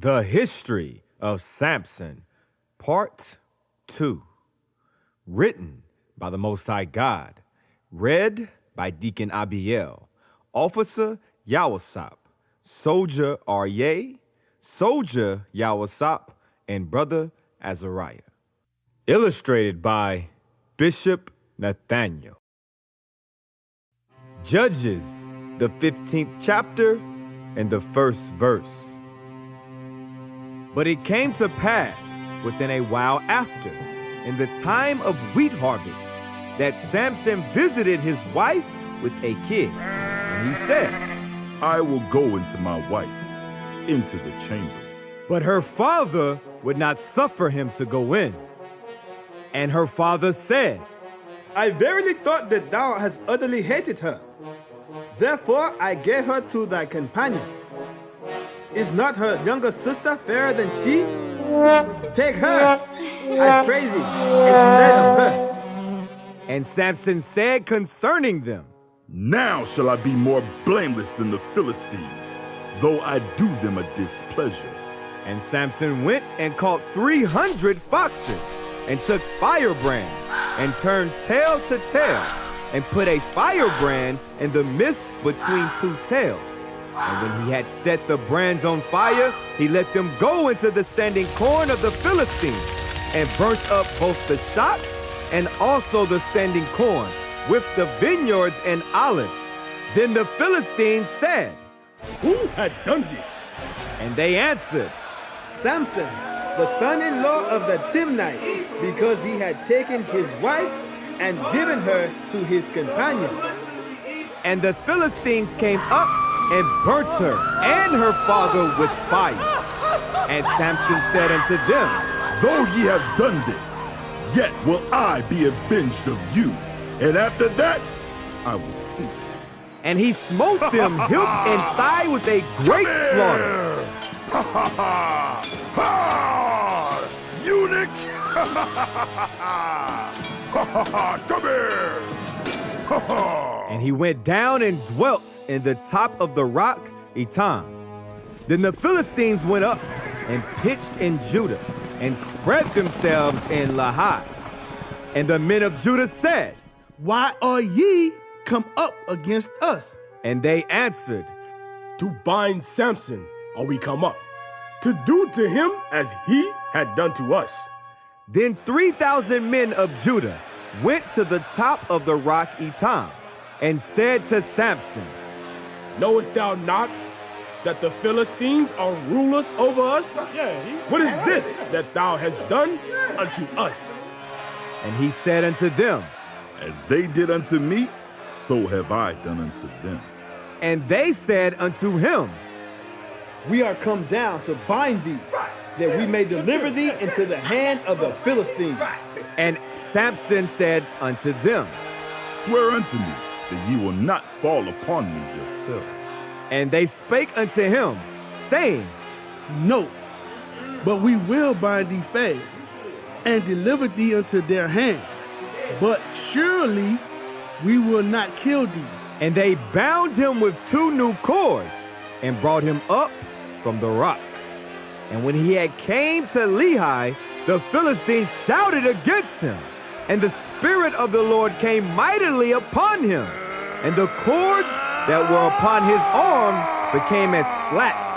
The History of Samson, Part 2. Written by the Most High God. Read by Deacon Abiel, Officer Yawasop, Soldier Aryeh, Soldier Yawasop, and Brother Azariah. Illustrated by Bishop Nathaniel. Judges, the 15th chapter and the first verse. But it came to pass within a while after, in the time of wheat harvest, that Samson visited his wife with a kid. And he said, I will go into my wife, into the chamber. But her father would not suffer him to go in. And her father said, I verily thought that thou hast utterly hated her. Therefore I gave her to thy companion. Is not her younger sister fairer than she? Take her, I pray thee, instead of her. And Samson said concerning them, Now shall I be more blameless than the Philistines, though I do them a displeasure. And Samson went and caught 300 foxes, and took firebrands, and turned tail to tail, and put a firebrand in the midst between two tails. And when he had set the brands on fire, he let them go into the standing corn of the Philistines, and burnt up both the shocks and also the standing corn, with the vineyards and olives. Then the Philistines said, Who had done this? And they answered, Samson, the son-in-law of the Timnite, because he had taken his wife and given her to his companion. And the Philistines came up and burnt her and her father with fire. And Samson said unto them, Though ye have done this, yet will I be avenged of you, and after that I will cease. And he smote them hip and thigh with a great slaughter. Ha ha ha! Ha! Eunuch! Ha ha ha ha! Ha ha ha! Come here! Ha ha! And he went down and dwelt in the top of the rock Etam. Then the Philistines went up and pitched in Judah, and spread themselves in Lahai. And the men of Judah said, Why are ye come up against us? And they answered, To bind Samson are we come up, to do to him as he had done to us. Then 3,000 men of Judah went to the top of the rock Etam, and said to Samson, Knowest thou not that the Philistines are rulers over us? What is this that thou hast done unto us? And he said unto them, As they did unto me, so have I done unto them. And they said unto him, We are come down to bind thee, that we may deliver thee into the hand of the Philistines. And Samson said unto them, Swear unto me that ye will not fall upon me yourselves. And they spake unto him, saying, No, but we will bind thee fast, and deliver thee unto their hands. But surely we will not kill thee. And they bound him with 2 new cords, and brought him up from the rock. And when he had came to Lehi, the Philistines shouted against him, and the Spirit of the Lord came mightily upon him, and the cords that were upon his arms became as flax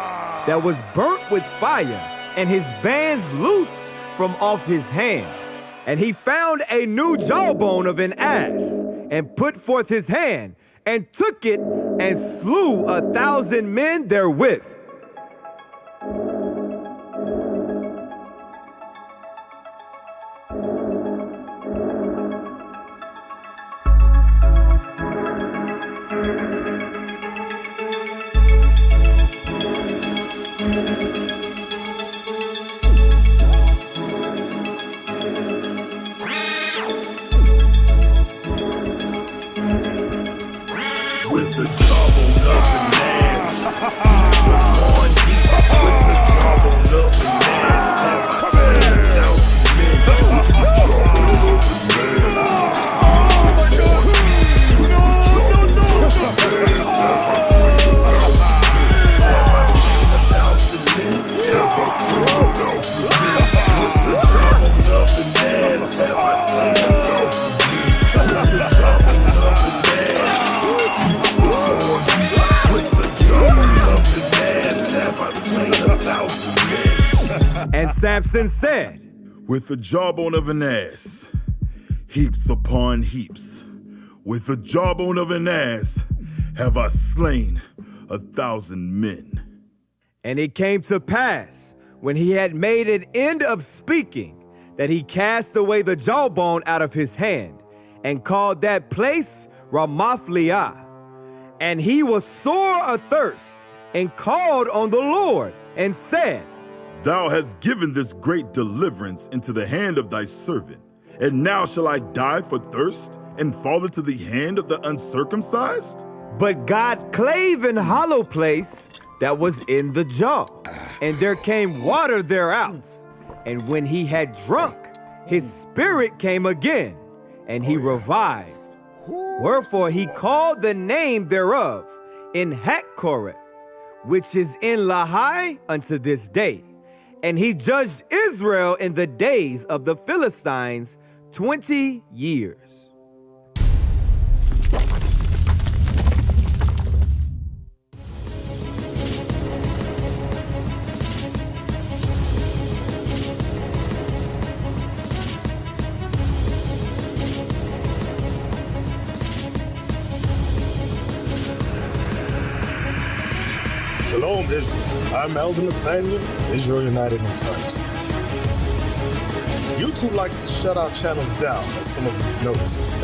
that was burnt with fire, and his bands loosed from off his hands. And he found a new jawbone of an ass, and put forth his hand, and took it, and slew 1,000 men therewith. With the trouble of the man. Samson said, With the jawbone of an ass, heaps upon heaps. With the jawbone of an ass have I slain 1,000 men. And it came to pass, when he had made an end of speaking, that he cast away the jawbone out of his hand, and called that place Ramath-Leah. And he was sore athirst, and called on the Lord, and said, Thou hast given this great deliverance into the hand of thy servant, and now shall I die for thirst, and fall into the hand of the uncircumcised? But God clave an hollow place that was in the jaw, and there came water thereout. And when he had drunk, his spirit came again, and he revived. Wherefore he called the name thereof in Hakkoret, which is in Lahai unto this day. And he judged Israel in the days of the Philistines 20 years. Shalom, Israel. I'm Elder Nathaniel of Israel United in Christ. YouTube likes to shut our channels down, as some of you have noticed,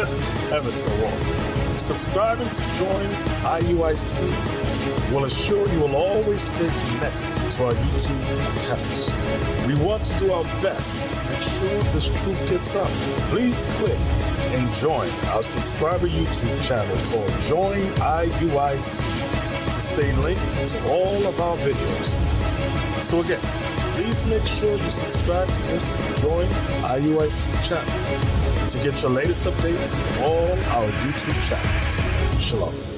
ever so often. Subscribing to join IUIC will assure you will always stay connected to our YouTube accounts. We want to do our best to make sure this truth gets out. Please click and join our subscriber YouTube channel called Join IUIC to stay linked to all of our videos. So again, please make sure you subscribe to this Join IUIC channel to get your latest updates from all our YouTube channels. Shalom.